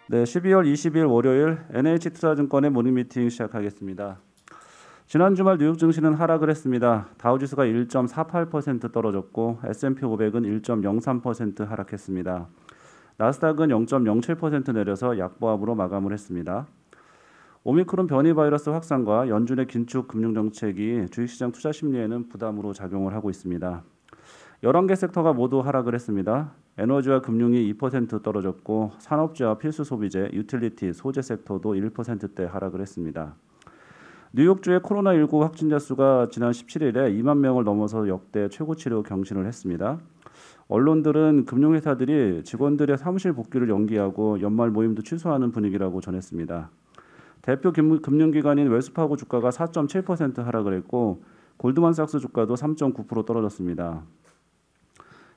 네, 12월 20일 월요일 NH투자증권의 모닝미팅 시작하겠습니다. 지난 주말 뉴욕 증시는 하락을 했습니다. 다우지수가 1.48% 떨어졌고 S&P 500은 1.03% 하락했습니다. 나스닥은 0.07% 내려서 약보합으로 마감을 했습니다. 오미크론 변이 바이러스 확산과 연준의 긴축 금융정책이 주식시장 투자 심리에는 부담으로 작용을 하고 있습니다. 11개 섹터가 모두 하락을 했습니다. 에너지와 금융이 2% 떨어졌고 산업재와 필수 소비재, 유틸리티, 소재 섹터도 1%대 하락을 했습니다. 뉴욕주의 코로나19 확진자 수가 지난 17일에 2만 명을 넘어서 역대 최고치로 경신을 했습니다. 언론들은 금융회사들이 직원들의 사무실 복귀를 연기하고 연말 모임도 취소하는 분위기라고 전했습니다. 대표 금융기관인 웰스파고 주가가 4.7% 하락을 했고 골드만삭스 주가도 3.9% 떨어졌습니다.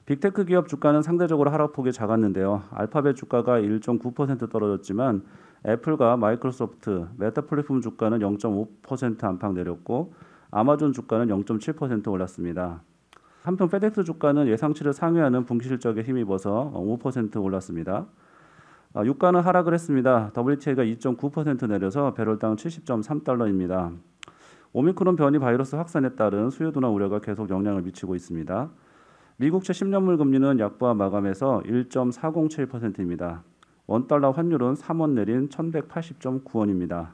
빅테크 기업 주가는 상대적으로 하락폭이 작았는데요. 알파벳 주가가 1.9% 떨어졌지만 애플과 마이크로소프트, 메타 플랫폼 주가는 0.5% 안팎 내렸고 아마존 주가는 0.7% 올랐습니다. 한편 페덱스 주가는 예상치를 상회하는 분기 실적에 힘입어서 5% 올랐습니다. 유가는 하락을 했습니다. WTI가 2.9% 내려서 배럴당 70.3달러입니다. 오미크론 변이 바이러스 확산에 따른 수요 둔화 우려가 계속 영향을 미치고 있습니다. 미국채 10년물 금리는 약보합 마감해서 1.407%입니다. 원달러 환율은 3원 내린 1180.9원입니다.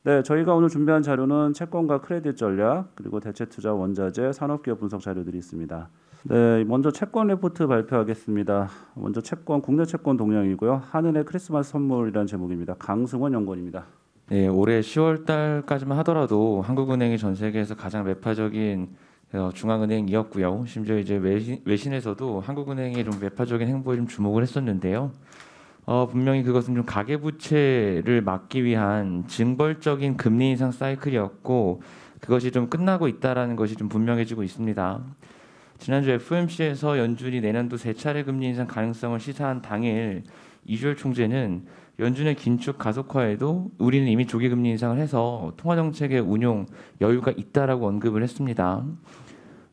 네, 저희가 오늘 준비한 자료는 채권과 크레딧 전략, 그리고 대체투자 원자재, 산업기업 분석 자료들이 있습니다. 네, 먼저 채권 레포트 발표하겠습니다. 먼저 채권, 국내 채권 동향이고요. 한은의 크리스마스 선물이라는 제목입니다. 강승원 연구원입니다. 네, 올해 10월 달까지만 하더라도 한국은행이 전 세계에서 가장 매파적인 중앙은행이었고요. 심지어 이제 외신에서도 한국은행의 좀 매파적인 행보에 좀 주목을 했었는데요. 분명히 그것은 좀 가계부채를 막기 위한 징벌적인 금리 인상 사이클이었고 그것이 좀 끝나고 있다라는 것이 좀 분명해지고 있습니다. 지난주 FOMC에서 연준이 내년도 세 차례 금리 인상 가능성을 시사한 당일 이주열 총재는 연준의 긴축 가속화에도 우리는 이미 조기 금리 인상을 해서 통화 정책의 운용 여유가 있다라고 언급을 했습니다.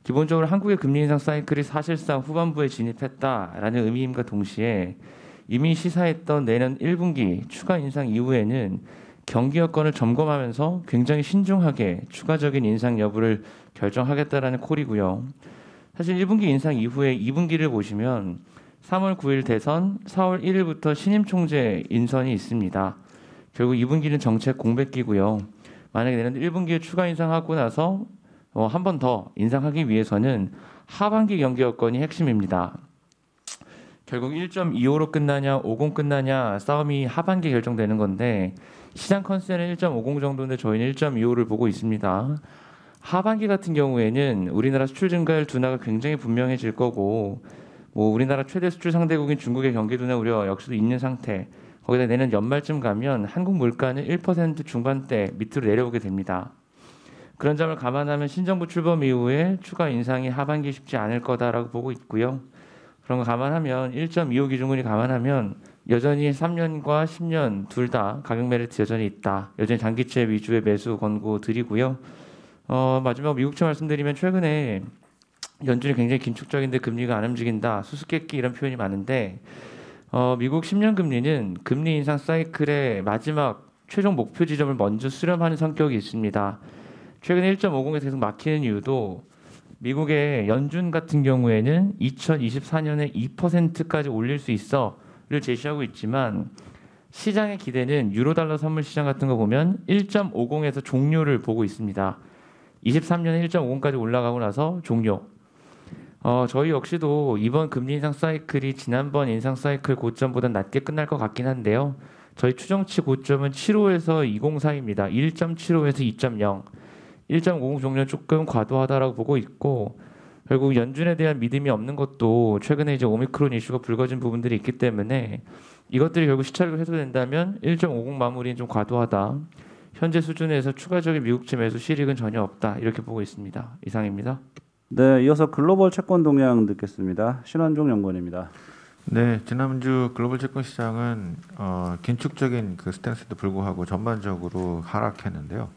기본적으로 한국의 금리 인상 사이클이 사실상 후반부에 진입했다라는 의미임과 동시에 이미 시사했던 내년 1분기 추가 인상 이후에는 경기 여건을 점검하면서 굉장히 신중하게 추가적인 인상 여부를 결정하겠다라는 콜이고요. 사실 1분기 인상 이후에 2분기를 보시면 3월 9일 대선, 4월 1일부터 신임 총재 인선이 있습니다. 결국 2분기는 정책 공백기고요. 만약에 내년 1분기에 추가 인상하고 나서 한 번 더 인상하기 위해서는 하반기 경기 여건이 핵심입니다. 결국 1.25로 끝나냐 50 끝나냐 싸움이 하반기에 결정되는 건데 시장 컨센은 1.50 정도인데 저희는 1.25를 보고 있습니다. 하반기 같은 경우에는 우리나라 수출 증가율 둔화가 굉장히 분명해질 거고 우리나라 최대 수출 상대국인 중국의 경기 둔화 우려 역시도 있는 상태. 거기다 내년 연말쯤 가면 한국 물가는 1% 중반대 밑으로 내려오게 됩니다. 그런 점을 감안하면 신정부 출범 이후에 추가 인상이 하반기 쉽지 않을 거다라고 보고 있고요. 그런 거 감안하면 1.25 기준금리 감안하면 여전히 3년과 10년 둘 다 가격 메리트 여전히 있다. 여전히 단기채 위주의 매수 권고 드리고요. 마지막 미국채 말씀드리면 최근에 연준이 굉장히 긴축적인데 금리가 안 움직인다. 수수께끼 이런 표현이 많은데 미국 10년 금리는 금리 인상 사이클의 마지막 최종 목표 지점을 먼저 수렴하는 성격이 있습니다. 최근에 1.50에서 계속 막히는 이유도 미국의 연준 같은 경우에는 2024년에 2%까지 올릴 수 있어를 제시하고 있지만 시장의 기대는 유로달러 선물 시장 같은 거 보면 1.50에서 종료를 보고 있습니다. 23년에 1.50까지 올라가고 나서 종료. 저희 역시도 이번 금리 인상 사이클이 지난번 인상 사이클 고점보다 낮게 끝날 것 같긴 한데요. 저희 추정치 고점은 7호에서 204입니다. 1.75에서 2.0. 1.50 종료 조금 과도하다라고 보고 있고 결국 연준에 대한 믿음이 없는 것도 최근에 이제 오미크론 이슈가 불거진 부분들이 있기 때문에 이것들이 결국 시차를 해소된다면 1.50 마무리는 좀 과도하다. 현재 수준에서 추가적인 미국채 매수 실익은 전혀 없다. 이렇게 보고 있습니다. 이상입니다. 네, 이어서 글로벌 채권 동향 듣겠습니다. 신환종 연구원입니다. 네, 지난주 글로벌 채권 시장은 긴축적인 그 스탠스에도 불구하고 전반적으로 하락했는데요.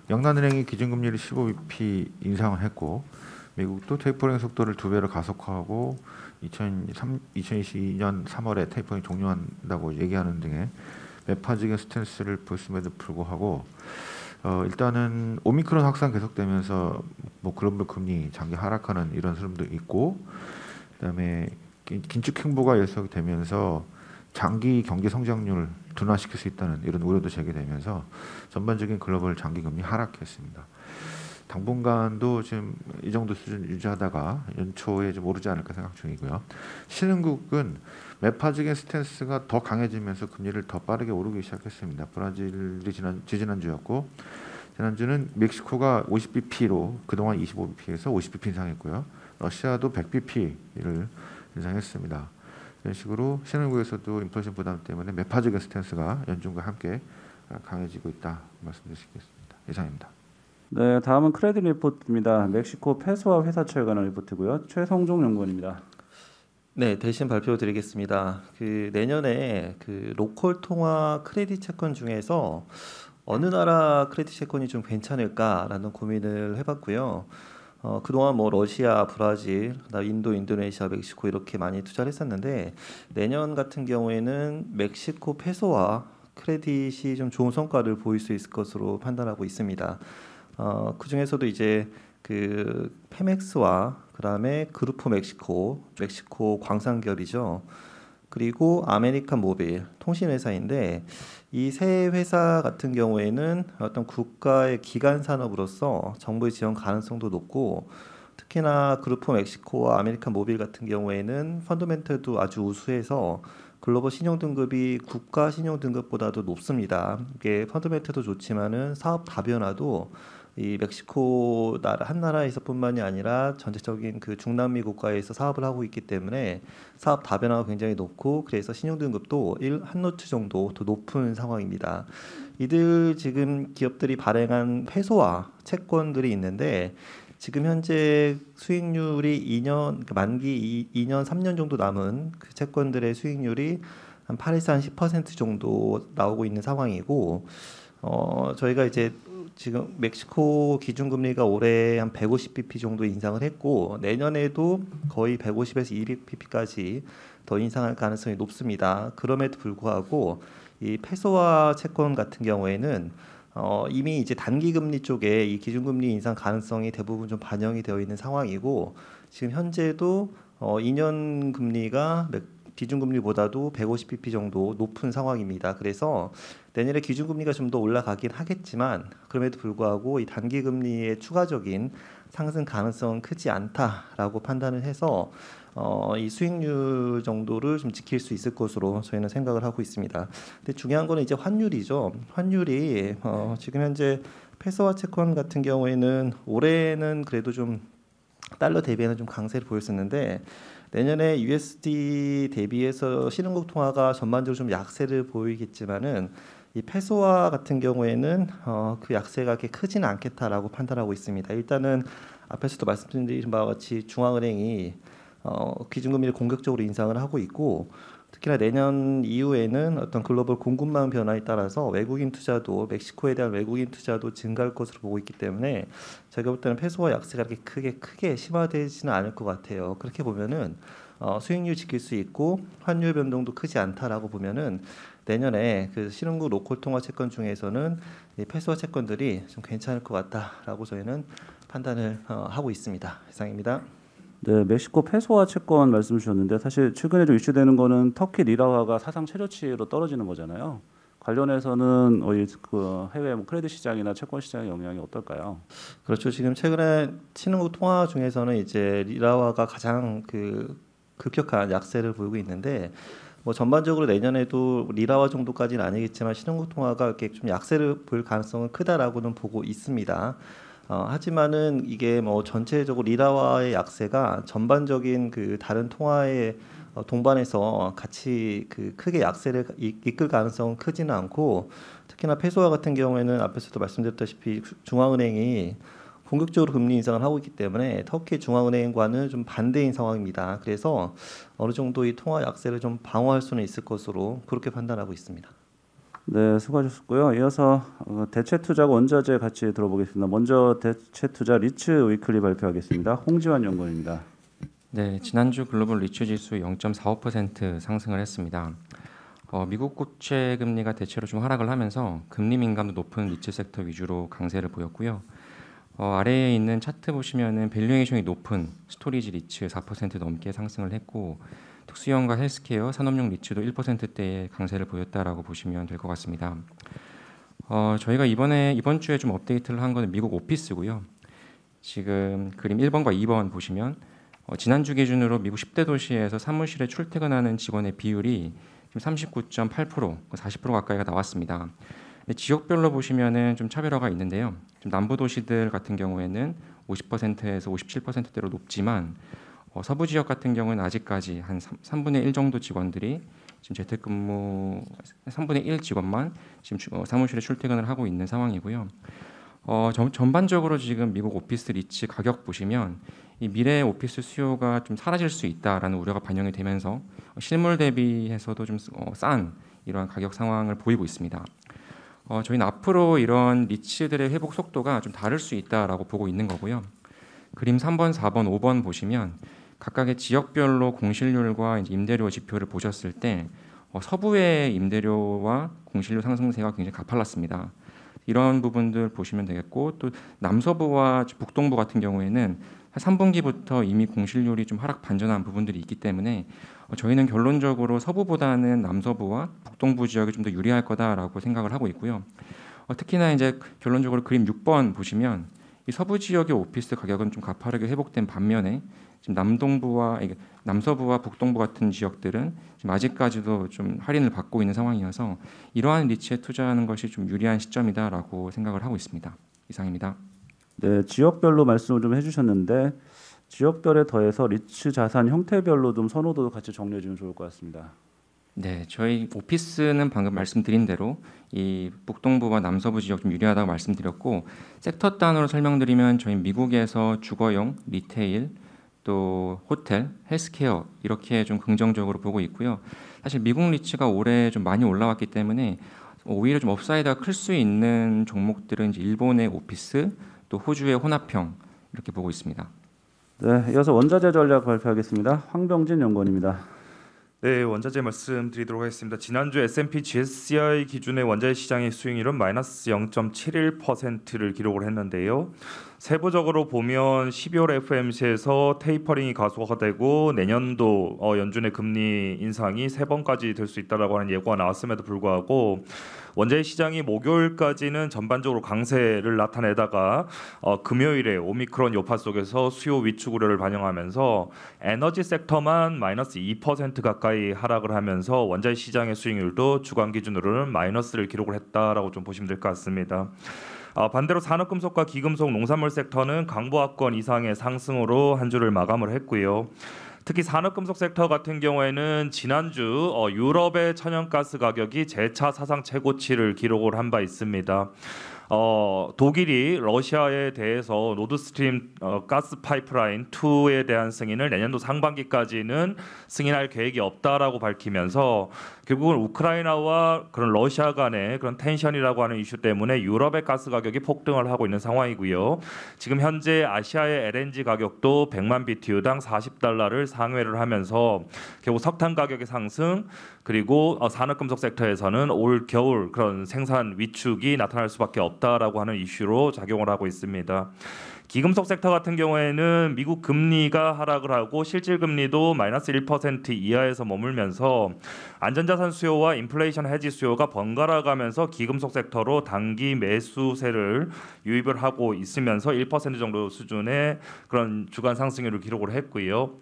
영란은행이 기준금리를 15bp 인상을 했고 미국도 테이퍼링 속도를 2배로 가속화하고 2022년 3월에 테이퍼링 종료한다고 얘기하는 등의 매파적인 스탠스를 보였음에도 불구하고 일단은 오미크론 확산 계속되면서 뭐 글로벌 금리 장기 하락하는 이런 흐름도 있고, 그다음에 긴축 행보가 예상되면서 장기 경제 성장률 둔화시킬 수 있다는 이런 우려도 제기되면서 전반적인 글로벌 장기 금리 하락했습니다. 당분간도 지금 이 정도 수준 유지하다가 연초에 좀 오르지 않을까 생각 중이고요. 신흥국은 매파적인 스탠스가 더 강해지면서 금리를 더 빠르게 오르기 시작했습니다. 브라질이 지지난주였고, 지난주는 멕시코가 50bp로 그동안 25bp에서 50bp 인상했고요. 러시아도 100bp를 인상했습니다. 이런 식으로 신흥국에서도 인플레이션 부담 때문에 매파적인 스탠스가 연준과 함께 강해지고 있다 말씀드릴 수 있겠습니다. 이상입니다. 네, 다음은 크레딧 리포트입니다. 멕시코 페소와 회사처에 관한 리포트고요. 최성종 연구원입니다. 네, 대신 발표드리겠습니다. 내년에 로컬 통화 크레딧 채권 중에서 어느 나라 크레딧 채권이 좀 괜찮을까라는 고민을 해봤고요. 그동안 뭐 러시아, 브라질, 인도, 인도네시아, 멕시코 이렇게 많이 투자를 했었는데, 내년 같은 경우에는 멕시코 페소와 크레딧이 좀 좋은 성과를 보일 수 있을 것으로 판단하고 있습니다. 그 중에서도 이제 페멕스와 그다음에 그루포 멕시코 광산기업이죠. 그리고 아메리칸 모빌 통신회사인데, 이 세 회사 같은 경우에는 어떤 국가의 기간 산업으로서 정부의 지원 가능성도 높고, 특히나 그루포 멕시코와 아메리칸 모빌 같은 경우에는 펀더멘털도 아주 우수해서 글로벌 신용 등급이 국가 신용 등급보다도 높습니다. 이게 펀더멘털도 좋지만은 사업 다변화도 이 멕시코 한 나라에서뿐만이 아니라 전체적인 중남미 국가에서 사업을 하고 있기 때문에 사업 다변화가 굉장히 높고, 그래서 신용 등급도 한 노트 정도 더 높은 상황입니다. 이들 지금 기업들이 발행한 페소화 채권들이 있는데, 지금 현재 수익률이 2년 만기 2년 3년 정도 남은 그 채권들의 수익률이 한 8에서 한 10% 정도 나오고 있는 상황이고, 저희가 이제 지금 멕시코 기준금리가 올해 한 150bp 정도 인상을 했고, 내년에도 거의 150에서 200bp까지 더 인상할 가능성이 높습니다. 그럼에도 불구하고 이 페소화 채권 같은 경우에는 이미 이제 단기금리 쪽에 이 기준금리 인상 가능성이 대부분 좀 반영이 되어 있는 상황이고, 지금 현재도 2년 금리가 기준금리보다도 150bp 정도 높은 상황입니다. 그래서 내년에 기준금리가 좀 더 올라가긴 하겠지만, 그럼에도 불구하고 이 단기금리의 추가적인 상승 가능성은 크지 않다라고 판단을 해서 이 수익률 정도를 좀 지킬 수 있을 것으로 저희는 생각을 하고 있습니다. 근데 중요한 거는 이제 환율이죠. 환율이 지금 현재 페소화 채권 같은 경우에는 올해는 그래도 좀 달러 대비에는 좀 강세를 보였었는데, 내년에 USD 대비해서 신흥국 통화가 전반적으로 좀 약세를 보이겠지만은, 이 페소화 같은 경우에는 그 약세가 그렇게 크지는 않겠다라고 판단하고 있습니다. 일단은 앞에서도 말씀드린 바와 같이 중앙은행이 기준금리를 공격적으로 인상을 하고 있고, 특히나 내년 이후에는 어떤 글로벌 공급망 변화에 따라서 외국인 투자도, 멕시코에 대한 외국인 투자도 증가할 것으로 보고 있기 때문에 제가 볼 때는 페소화 약세가 그렇게 크게 심화되지는 않을 것 같아요. 그렇게 보면은 수익률 지킬 수 있고 환율 변동도 크지 않다라고 보면은 내년에 신흥국 로컬 통화 채권 중에서는 이 페소화 채권들이 좀 괜찮을 것 같다라고 저희는 판단을 하고 있습니다. 이상입니다. 네, 멕시코 페소화 채권 말씀 주셨는데, 사실 최근에 좀 이슈되는 거는 터키 리라화가 사상 최저치로 떨어지는 거잖아요. 관련해서는 해외 크레딧 시장이나 채권 시장의 영향이 어떨까요? 그렇죠. 지금 최근에 신흥국 통화 중에서는 이제 리라화가 가장 급격한 약세를 보이고 있는데, 뭐 전반적으로 내년에도 리라화 정도까지는 아니겠지만 신흥국 통화가 이렇게 좀 약세를 보일 가능성은 크다라고는 보고 있습니다. 하지만은 이게 뭐 전체적으로 리라화의 약세가 전반적인 다른 통화의 동반해서 같이 크게 약세를 이끌 가능성은 크지는 않고, 특히나 페소화 같은 경우에는 앞에서도 말씀드렸다시피 중앙은행이 공격적으로 금리 인상을 하고 있기 때문에 터키 중앙은행과는 좀 반대인 상황입니다. 그래서 어느 정도 이 통화 약세를 좀 방어할 수는 있을 것으로 그렇게 판단하고 있습니다. 네, 수고하셨고요. 이어서 대체투자고 원자재 같이 들어보겠습니다. 먼저 대체투자 리츠 위클리 발표하겠습니다. 홍지환 연구원입니다. 네, 지난주 글로벌 리츠 지수 0.45% 상승을 했습니다. 미국 국채 금리가 대체로 좀 하락을 하면서 금리 민감도 높은 리츠 섹터 위주로 강세를 보였고요. 아래에 있는 차트 보시면은 밸류에이션이 높은 스토리지 리츠 4% 넘게 상승을 했고 특수형과 헬스케어, 산업용 리츠도 1%대의 강세를 보였다라고 보시면 될 것 같습니다. 저희가 이번 주에 좀 업데이트를 한 거는 미국 오피스고요. 지금 그림 1번과 2번 보시면 지난주 기준으로 미국 10대 도시에서 사무실에 출퇴근하는 직원의 비율이 지금 39.8%, 40% 가까이가 나왔습니다. 지역별로 보시면은 좀 차별화가 있는데요. 좀 남부 도시들 같은 경우에는 50%에서 57%대로 높지만 서부 지역 같은 경우는 아직까지 한 3분의 1 정도 직원들이 지금 재택근무 3분의 1 직원만 지금 사무실에 출퇴근을 하고 있는 상황이고요. 전반적으로 지금 미국 오피스 리츠 가격 보시면 이 미래 오피스 수요가 좀 사라질 수 있다라는 우려가 반영이 되면서 실물 대비해서도 좀 싼 이러한 가격 상황을 보이고 있습니다. 저희는 앞으로 이런 리츠들의 회복 속도가 좀 다를 수 있다라고 보고 있는 거고요. 그림 3번, 4번, 5번 보시면 각각의 지역별로 공실률과 이제 임대료 지표를 보셨을 때 서부의 임대료와 공실률 상승세가 굉장히 가팔랐습니다. 이런 부분들 보시면 되겠고 또 남서부와 북동부 같은 경우에는 3분기부터 이미 공실률이 좀 하락 반전한 부분들이 있기 때문에 저희는 결론적으로 서부보다는 남서부와 북동부 지역이 좀 더 유리할 거다라고 생각을 하고 있고요. 특히나 이제 결론적으로 그림 6번 보시면 이 서부 지역의 오피스 가격은 좀 가파르게 회복된 반면에 지금 남서부와 북동부 같은 지역들은 지금 아직까지도 좀 할인을 받고 있는 상황이어서 이러한 리츠에 투자하는 것이 좀 유리한 시점이다라고 생각을 하고 있습니다. 이상입니다. 네, 지역별로 말씀을 좀 해주셨는데 지역별에 더해서 리츠 자산 형태별로 좀 선호도 같이 정리해 주면 좋을 것 같습니다. 네, 저희 오피스는 방금 말씀드린 대로 이 북동부와 남서부 지역 좀 유리하다고 말씀드렸고 섹터 단으로 설명드리면 저희 미국에서 주거용, 리테일, 또 호텔, 헬스케어 이렇게 좀 긍정적으로 보고 있고요. 사실 미국 리츠가 올해 좀 많이 올라왔기 때문에 오히려 좀 업사이드가 클 수 있는 종목들은 이제 일본의 오피스, 또 호주의 혼합형 이렇게 보고 있습니다. 네, 이어서 원자재 전략 발표하겠습니다. 황병진 연구원입니다. 네, 원자재 말씀드리도록 하겠습니다. 지난주 S&P GSCI 기준의 원자재 시장의 수익률은 마이너스 0.71%를 기록을 했는데요. 세부적으로 보면 12월 FOMC에서 테이퍼링이 가속화되고 내년도 연준의 금리 인상이 3번까지 될 수 있다라고 하는 예고가 나왔음에도 불구하고 원자재 시장이 목요일까지는 전반적으로 강세를 나타내다가 금요일에 오미크론 여파 속에서 수요 위축 우려를 반영하면서 에너지 섹터만 마이너스 2% 가까이 하락을 하면서 원자재 시장의 수익률도 주간 기준으로는 마이너스를 기록을 했다라고 좀 보시면 될 것 같습니다. 반대로 산업금속과 기금속, 농산물 섹터는 강보합권 이상의 상승으로 한 주를 마감을 했고요. 특히 산업금속 섹터 같은 경우에는 지난주 유럽의 천연가스 가격이 재차 사상 최고치를 기록을 한 바 있습니다. 독일이 러시아에 대해서 노드스트림 가스 파이프라인 2에 대한 승인을 내년도 상반기까지는 승인할 계획이 없다라고 밝히면서 결국은 우크라이나와 그런 러시아 간의 그런 텐션이라고 하는 이슈 때문에 유럽의 가스 가격이 폭등을 하고 있는 상황이고요. 지금 현재 아시아의 LNG 가격도 100만 BTU당 40달러를 상회를 하면서 결국 석탄 가격의 상승 그리고 산업금속 섹터에서는 올 겨울 그런 생산 위축이 나타날 수밖에 없다라고 하는 이슈로 작용을 하고 있습니다. 기금속 섹터 같은 경우에는 미국 금리가 하락을 하고 실질 금리도 마이너스 1% 이하에서 머물면서 안전자산 수요와 인플레이션 해지 수요가 번갈아 가면서 기금속 섹터로 단기 매수세를 유입을 하고 있으면서 1% 정도 수준의 그런 주간 상승률을 기록을 했고요.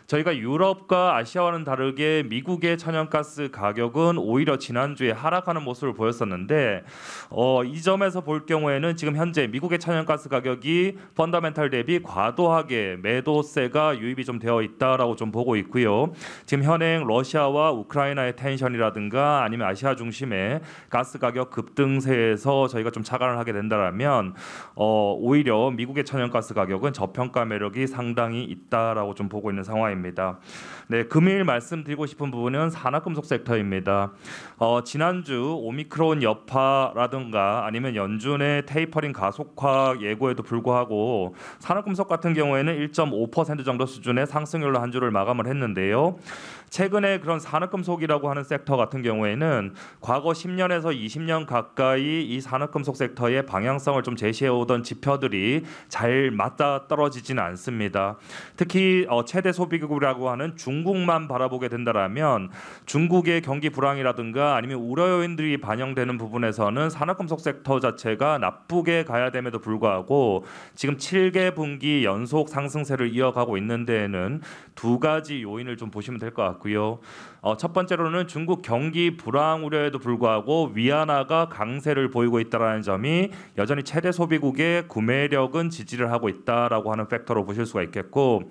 저희가 유럽과 아시아와는 다르게 미국의 천연가스 가격은 오히려 지난주에 하락하는 모습을 보였었는데 이 점에서 볼 경우에는 지금 현재 미국의 천연가스 가격이 펀더멘탈 대비 과도하게 매도세가 유입이 좀 되어 있다라고 좀 보고 있고요. 지금 현행 러시아와 우크라이나의 텐션이라든가 아니면 아시아 중심의 가스 가격 급등세에서 저희가 좀 착안을 하게 된다라면 오히려 미국의 천연가스 가격은 저평가 매력이 상당히 있다라고 좀 보고 있는 상황입니다. 이상입니다. 네, 금일 말씀드리고 싶은 부분은 산업금속 섹터입니다. 지난주 오미크론 여파라든가 아니면 연준의 테이퍼링 가속화 예고에도 불구하고 산업금속 같은 경우에는 1.5% 정도 수준의 상승률로 한 주를 마감을 했는데요. 최근에 그런 산업금속이라고 하는 섹터 같은 경우에는 과거 10년에서 20년 가까이 이 산업금속 섹터의 방향성을 좀 제시해오던 지표들이 잘 맞다 떨어지지는 않습니다. 특히 최대 소비국이라고 하는 중국만 바라보게 된다라면 중국의 경기 불황이라든가 아니면 우려 요인들이 반영되는 부분에서는 산업금속 섹터 자체가 나쁘게 가야 됨에도 불구하고 지금 7개 분기 연속 상승세를 이어가고 있는 데에는 두 가지 요인을 좀 보시면 될 것 같고요. 첫 번째로는 중국 경기 불황 우려에도 불구하고 위안화가 강세를 보이고 있다는 점이 여전히 최대 소비국의 구매력은 지지를 하고 있다라고 하는 팩터로 보실 수가 있겠고,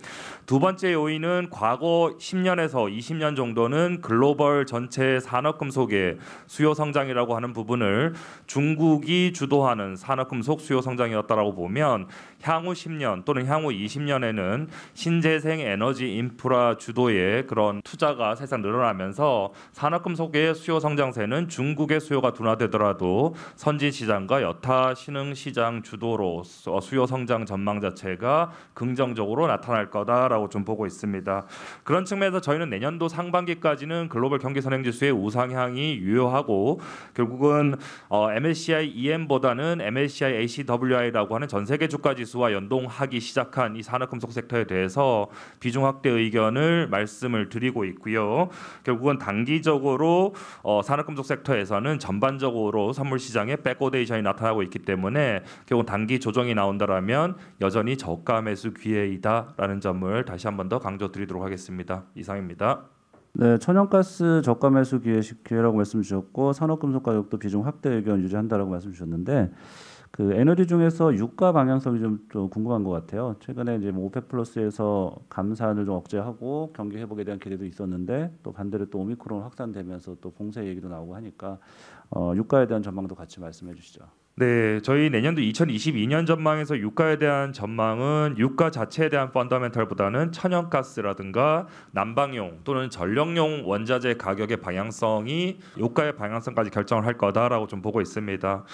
두 번째 요인은 과거 10년에서 20년 정도는 글로벌 전체 산업금속의 수요 성장이라고 하는 부분을 중국이 주도하는 산업금속 수요 성장이었다라고 보면 향후 10년 또는 향후 20년에는 신재생 에너지 인프라 주도의 그런 투자가 사실상 늘어나면서 산업금속의 수요 성장세는 중국의 수요가 둔화되더라도 선진 시장과 여타 신흥 시장 주도로 수요 성장 전망 자체가 긍정적으로 나타날 거다라고 좀 보고 있습니다. 그런 측면에서 저희는 내년도 상반기까지는 글로벌 경기 선행지수의 우상향이 유효하고 결국은 MSCI EM보다는 MSCI ACWI라고 하는 전 세계 주가 지수와 연동하기 시작한 이 산업금속 섹터에 대해서 비중 확대 의견을 말씀을 드리고 있고요. 결국은 단기적으로 산업금속 섹터에서는 전반적으로 선물 시장에 백오데이션이 나타나고 있기 때문에 결국 단기 조정이 나온다라면 여전히 저가 매수 기회이다라는 점을 다시 한 번 더 강조드리도록 하겠습니다. 이상입니다. 네, 천연가스 저가 매수 기회라고 말씀 주셨고 산업금속 가격도 비중 확대 의견 유지한다라고 말씀 주셨는데 그 에너지 중에서 유가 방향성이 좀 궁금한 것 같아요. 최근에 이제 뭐 오펙 플러스에서 감산을 좀 억제하고 경기 회복에 대한 기대도 있었는데 또 반대로 또 오미크론 확산되면서 또 봉쇄 얘기도 나오고 하니까 유가에 대한 전망도 같이 말씀해 주시죠. 네, 저희 내년도 2022년 전망에서 유가에 대한 전망은 유가 자체에 대한 펀더멘털보다는 천연가스라든가 난방용 또는 전력용 원자재 가격의 방향성이 유가의 방향성까지 결정을 할 거다라고 좀 보고 있습니다.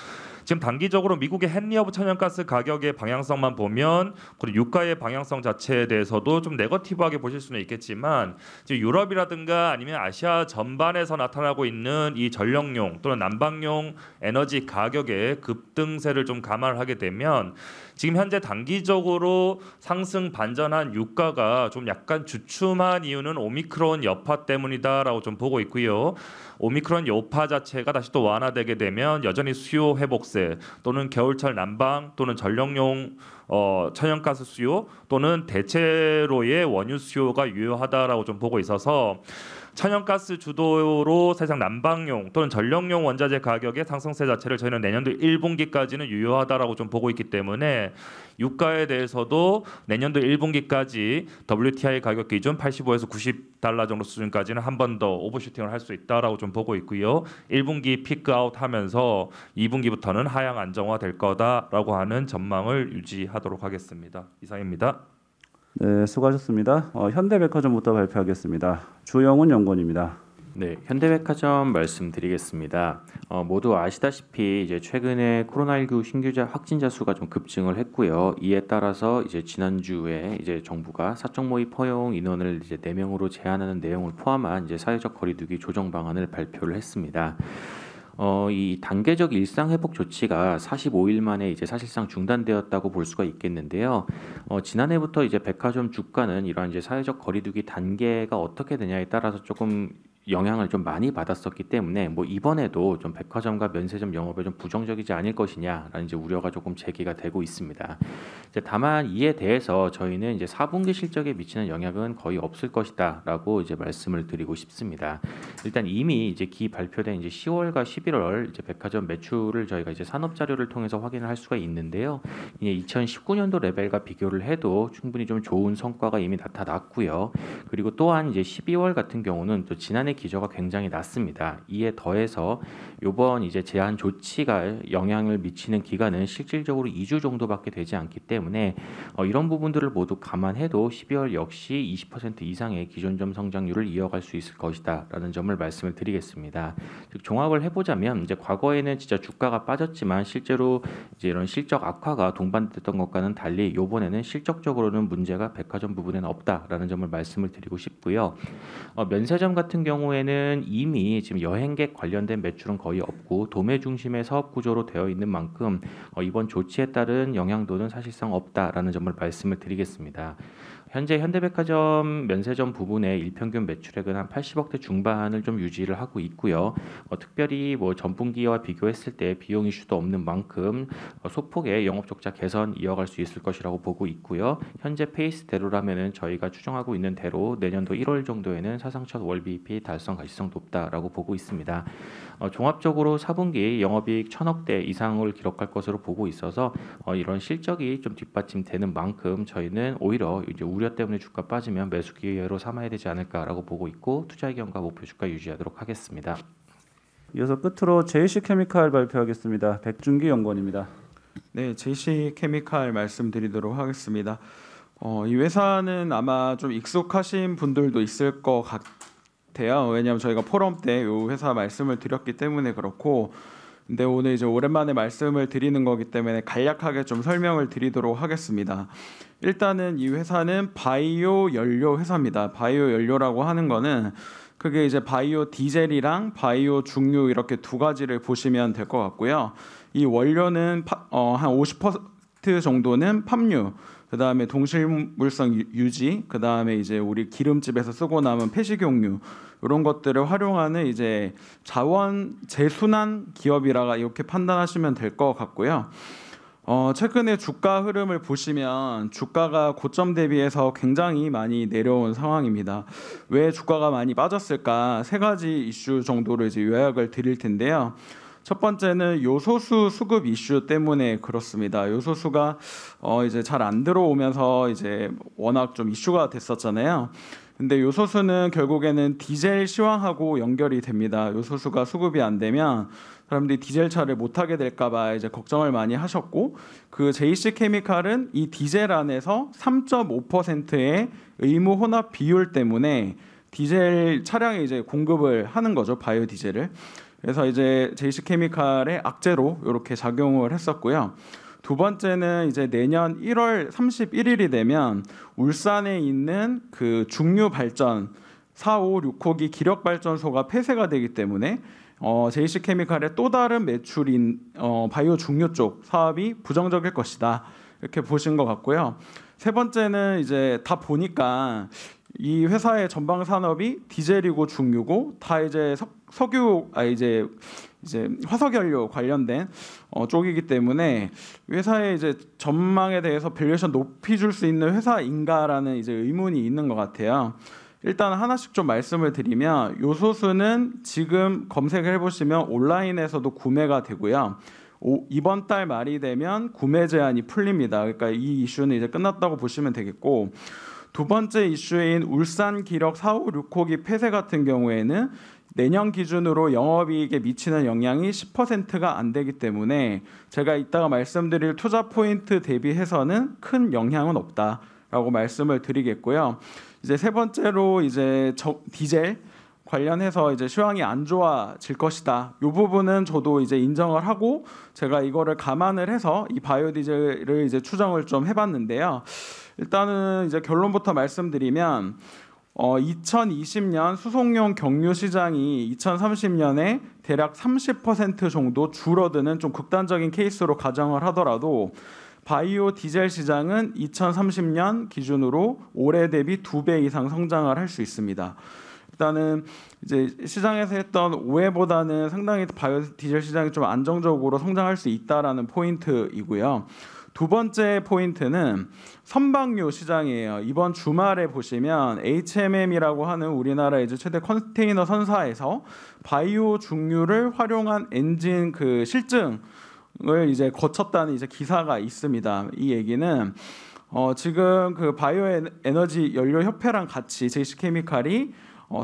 지금 단기적으로 미국의 헨리허브 천연가스 가격의 방향성만 보면 그리고 유가의 방향성 자체에 대해서도 좀 네거티브하게 보실 수는 있겠지만 지금 유럽이라든가 아니면 아시아 전반에서 나타나고 있는 이 전력용 또는 난방용 에너지 가격의 급등세를 좀 감안을 하게 되면 지금 현재 단기적으로 상승 반전한 유가가 좀 약간 주춤한 이유는 오미크론 여파 때문이다라고 좀 보고 있고요. 오미크론 여파 자체가 다시 또 완화되게 되면 여전히 수요 회복세 또는 겨울철 난방 또는 전력용 천연가스 수요 또는 대체로의 원유 수요가 유효하다라고 좀 보고 있어서 천연가스 주도로 사실상 난방용 또는 전력용 원자재 가격의 상승세 자체를 저희는 내년도 1분기까지는 유효하다라고 좀 보고 있기 때문에 유가에 대해서도 내년도 1분기까지 WTI 가격 기준 85에서 90달러 정도 수준까지는 한 번 더 오버슈팅을 할 수 있다라고 좀 보고 있고요. 1분기 피크아웃 하면서 2분기부터는 하향 안정화될 거다라고 하는 전망을 유지하도록 하겠습니다. 이상입니다. 네, 수고하셨습니다. 현대백화점부터 발표하겠습니다. 주영훈 연구원입니다. 네, 현대백화점 말씀드리겠습니다. 모두 아시다시피 이제 최근에 코로나19 신규 확진자 수가 좀 급증을 했고요. 이에 따라서 이제 지난주에 이제 정부가 사적 모임 허용 인원을 이제 4명으로 제한하는 내용을 포함한 이제 사회적 거리두기 조정 방안을 발표를 했습니다. 이 단계적 일상 회복 조치가 45일 만에 이제 사실상 중단되었다고 볼 수가 있겠는데요. 지난해부터 이제 백화점 주가는 이러한 이제 사회적 거리두기 단계가 어떻게 되냐에 따라서 조금 영향을 좀 많이 받았었기 때문에 뭐 이번에도 좀 백화점과 면세점 영업에 좀 부정적이지 않을 것이냐라는 이제 우려가 조금 제기가 되고 있습니다. 이제 다만 이에 대해서 저희는 이제 4분기 실적에 미치는 영향은 거의 없을 것이다라고 이제 말씀을 드리고 싶습니다. 일단 이미 이제 기 발표된 이제 10월과 11월 이제 백화점 매출을 저희가 이제 산업 자료를 통해서 확인을 할 수가 있는데요. 이제 2019년도 레벨과 비교를 해도 충분히 좀 좋은 성과가 이미 나타났고요. 그리고 또한 이제 12월 같은 경우는 또 지난해 기저가 굉장히 낮습니다. 이에 더해서 이번 이제 제한 조치가 영향을 미치는 기간은 실질적으로 2주 정도밖에 되지 않기 때문에 이런 부분들을 모두 감안해도 12월 역시 20% 이상의 기존점 성장률을 이어갈 수 있을 것이다라는 점을 말씀을 드리겠습니다. 즉 종합을 해보자면 이제 과거에는 진짜 주가가 빠졌지만 실제로 이제 이런 실적 악화가 동반됐던 것과는 달리 이번에는 실적적으로는 문제가 백화점 부분에는 없다라는 점을 말씀을 드리고 싶고요. 면세점 같은 경우에는 이미 지금 여행객 관련된 매출은 거의 없고 도매 중심의 사업 구조로 되어 있는 만큼 이번 조치에 따른 영향도는 사실상 없다라는 점을 말씀을 드리겠습니다. 현재 현대백화점 면세점 부분의 일평균 매출액은 한 80억대 중반을 좀 유지를 하고 있고요. 특별히 뭐 전분기와 비교했을 때 비용 이슈도 없는 만큼 소폭의 영업 적자 개선 이어갈 수 있을 것이라고 보고 있고요. 현재 페이스대로라면은 저희가 추정하고 있는 대로 내년도 1월 정도에는 사상 첫 월비입이 달성 가시성 높다라고 보고 있습니다. 종합적으로 4분기 영업이익 1,000억대 이상을 기록할 것으로 보고 있어서 이런 실적이 좀 뒷받침되는 만큼 저희는 오히려 이제 우려 때문에 주가 빠지면 매수 기회로 삼아야 되지 않을까라고 보고 있고 투자 의견과 목표 주가 유지하도록 하겠습니다. 이어서 끝으로 JC케미칼 발표하겠습니다. 백준기 연구원입니다. 네, JC케미칼 말씀드리도록 하겠습니다. 이 회사는 아마 좀 익숙하신 분들도 있을 것 같아요. 왜냐하면 저희가 포럼 때 이 회사 말씀을 드렸기 때문에 그렇고, 근데 오늘 이제 오랜만에 말씀을 드리는 거기 때문에 간략하게 좀 설명을 드리도록 하겠습니다. 일단은 이 회사는 바이오 연료 회사입니다. 바이오 연료라고 하는 거는 그게 이제 바이오 디젤이랑 바이오 중유 이렇게 두 가지를 보시면 될 것 같고요. 이 원료는 한 50% 정도는 팜유, 그다음에 동실물성 유지, 그다음에 이제 우리 기름집에서 쓰고 남은 폐식용유 이런 것들을 활용하는 이제 자원 재순환 기업이라 이렇게 판단하시면 될 것 같고요. 최근에 주가 흐름을 보시면 주가가 고점 대비해서 굉장히 많이 내려온 상황입니다. 왜 주가가 많이 빠졌을까? 세 가지 이슈 정도로 이제 요약을 드릴 텐데요. 첫 번째는 요소수 수급 이슈 때문에 그렇습니다. 요소수가 이제 잘 안 들어오면서 이제 워낙 좀 이슈가 됐었잖아요. 근데 요소수는 결국에는 디젤 시황하고 연결이 됩니다. 요소수가 수급이 안 되면 사람들이 디젤 차를 못 타게 될까 봐 이제 걱정을 많이 하셨고, 그 JC케미칼은 이 디젤 안에서 3.5%의 의무 혼합 비율 때문에 디젤 차량에 이제 공급을 하는 거죠. 바이오 디젤을. 그래서 이제 JC케미칼의 악재로 이렇게 작용을 했었고요. 두 번째는 이제 내년 1월 31일이 되면 울산에 있는 그 중유 발전 4, 5, 6호기 기력 발전소가 폐쇄가 되기 때문에 JC케미칼의 또 다른 매출인 바이오 중유 쪽 사업이 부정적일 것이다. 이렇게 보신 것 같고요. 세 번째는 이제 다 보니까 이 회사의 전방 산업이 디젤이고 중유고 다 이제 이제 화석연료 관련된 쪽이기 때문에 회사의 이제 전망에 대해서 밸류에이션 높이 줄 수 있는 회사인가라는 이제 의문이 있는 것 같아요. 일단 하나씩 좀 말씀을 드리면 요소수는 지금 검색을 해보시면 온라인에서도 구매가 되고요. 이번 달 말이 되면 구매 제한이 풀립니다. 그러니까 이 이슈는 이제 끝났다고 보시면 되겠고, 두 번째 이슈인 울산 기력 4, 5, 6호기 폐쇄 같은 경우에는 내년 기준으로 영업이익에 미치는 영향이 10%가 안 되기 때문에 제가 이따가 말씀드릴 투자 포인트 대비해서는 큰 영향은 없다라고 말씀을 드리겠고요. 이제 세 번째로 이제 디젤 관련해서 이제 시황이 안 좋아질 것이다. 이 부분은 저도 이제 인정을 하고 제가 이거를 감안을 해서 이 바이오 디젤을 이제 추정을 좀 해봤는데요. 일단은 이제 결론부터 말씀드리면 2020년 수송용 경유 시장이 2030년에 대략 30% 정도 줄어드는 좀 극단적인 케이스로 가정을 하더라도 바이오 디젤 시장은 2030년 기준으로 올해 대비 2배 이상 성장을 할 수 있습니다. 일단은 이제 시장에서 했던 오해보다는 상당히 바이오 디젤 시장이 좀 안정적으로 성장할 수 있다라는 포인트이고요. 두 번째 포인트는 선박유 시장이에요. 이번 주말에 보시면 HMM이라고 하는 우리나라 이제 최대 컨테이너 선사에서 바이오 중유를 활용한 엔진 그 실증을 이제 거쳤다는 이제 기사가 있습니다. 이 얘기는 지금 그 바이오 에너지 연료 협회랑 같이 JC케미칼이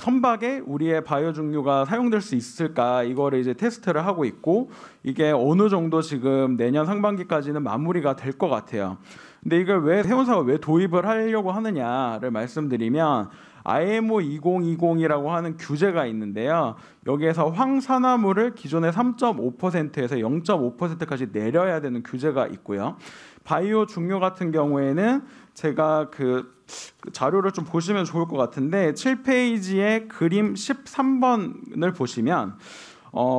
선박에 우리의 바이오 중류가 사용될 수 있을까 이거를 이제 테스트를 하고 있고 이게 어느 정도 지금 내년 상반기까지는 마무리가 될 것 같아요. 근데 이걸 왜 세운사가 왜 도입을 하려고 하느냐를 말씀드리면 IMO 2020이라고 하는 규제가 있는데요. 여기에서 황산화물을 기존의 3.5%에서 0.5%까지 내려야 되는 규제가 있고요. 바이오 중료 같은 경우에는 제가 그 자료를 좀 보시면 좋을 것 같은데 7페이지의 그림 13번을 보시면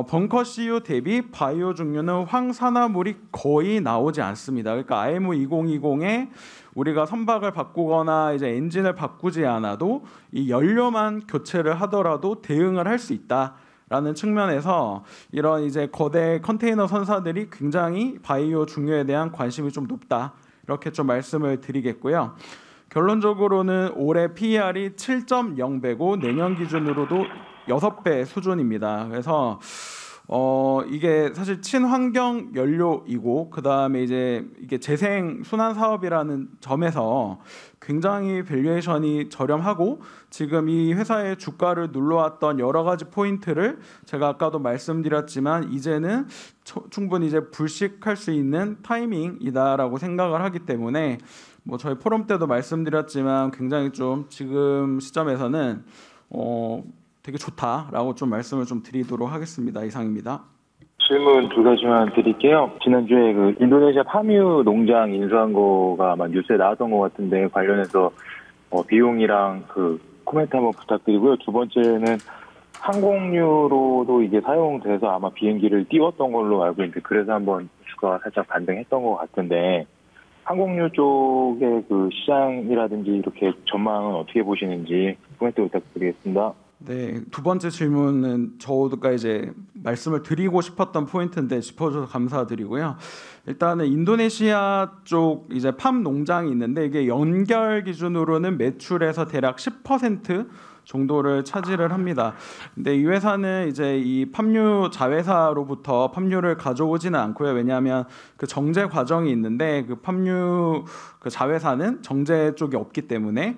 벙커 CU 대비 바이오 중료는 황산화물이 거의 나오지 않습니다. 그러니까 IMO 2020에 우리가 선박을 바꾸거나 이제 엔진을 바꾸지 않아도 이 연료만 교체를 하더라도 대응을 할 수 있다라는 측면에서 이런 이제 거대 컨테이너 선사들이 굉장히 바이오 중료에 대한 관심이 좀 높다. 이렇게 좀 말씀을 드리겠고요. 결론적으로는 올해 PER이 7.0배고 내년 기준으로도 6배 수준입니다. 그래서 이게 사실 친환경 연료이고 그 다음에 이제 이게 재생 순환 사업이라는 점에서 굉장히 밸류에이션이 저렴하고 지금 이 회사의 주가를 눌러왔던 여러 가지 포인트를 제가 아까도 말씀드렸지만 이제는 충분히 이제 불식할 수 있는 타이밍이다라고 생각을 하기 때문에 뭐 저희 포럼 때도 말씀드렸지만 굉장히 좀 지금 시점에서는 되게 좋다라고 좀 말씀을 좀 드리도록 하겠습니다. 이상입니다. 질문 두 가지만 드릴게요. 지난주에 그 인도네시아 파뮤 농장 인수한 거가 아마 뉴스에 나왔던 것 같은데 관련해서 비용이랑 그 코멘트 한번 부탁드리고요. 두 번째는 항공유로도 이게 사용돼서 아마 비행기를 띄웠던 걸로 알고 있는데 그래서 한번 주가가 살짝 반등했던 것 같은데 항공유 쪽의 그 시장이라든지 이렇게 전망은 어떻게 보시는지 코멘트 부탁드리겠습니다. 네, 두 번째 질문은 저가 이제 말씀을 드리고 싶었던 포인트인데 짚어줘서 감사드리고요. 일단은 인도네시아 쪽 이제 팜 농장이 있는데 이게 연결 기준으로는 매출에서 대략 10% 정도를 차지를 합니다. 근데 이 회사는 이제 이 팜유 자회사로부터 팜유를 가져오지는 않고요. 왜냐하면 그 정제 과정이 있는데 그 팜유 그 자회사는 정제 쪽이 없기 때문에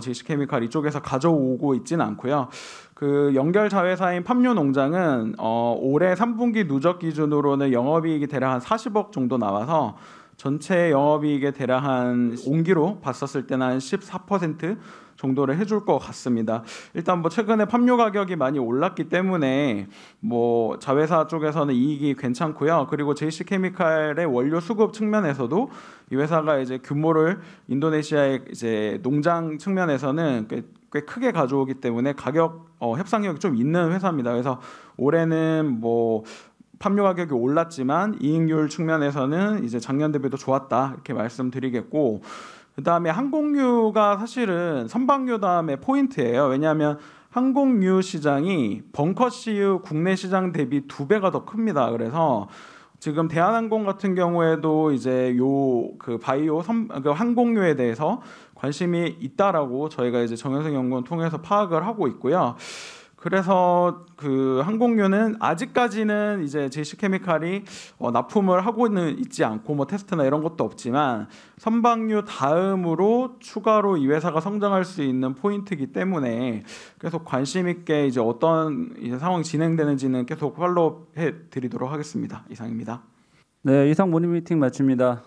JC케미칼 이쪽에서 가져오고 있지는 않고요. 그 연결 자회사인 팜유 농장은 올해 3분기 누적 기준으로는 영업이익이 대략 한 40억 정도 나와서 전체 영업이익의 대략 한 온기로 봤었을 때는 한 14% 정도를 해줄 것 같습니다. 일단 뭐 최근에 팜유 가격이 많이 올랐기 때문에 뭐 자회사 쪽에서는 이익이 괜찮고요. 그리고 JC케미칼의 원료 수급 측면에서도 이 회사가 이제 규모를 인도네시아의 이제 농장 측면에서는 꽤 크게 가져오기 때문에 가격 협상력이 좀 있는 회사입니다. 그래서 올해는 뭐 팜유 가격이 올랐지만 이익률 측면에서는 이제 작년 대비도 좋았다 이렇게 말씀드리겠고. 그 다음에 항공유가 사실은 선박유 다음에 포인트예요. 왜냐하면 항공유 시장이 벙커 CU 국내 시장 대비 2배가 더 큽니다. 그래서 지금 대한항공 같은 경우에도 이제 요 그 바이오 그 항공유에 대해서 관심이 있다라고 저희가 이제 정현생 연구원 통해서 파악을 하고 있고요. 그래서 그 항공유는 아직까지는 이제 JC케미칼이 납품을 하고는 있지 않고 뭐 테스트나 이런 것도 없지만 선박유 다음으로 추가로 이 회사가 성장할 수 있는 포인트이기 때문에 계속 관심 있게 이제 어떤 이제 상황이 진행되는지는 계속 팔로우해 드리도록 하겠습니다. 이상입니다. 네, 이상 모닝미팅 마칩니다.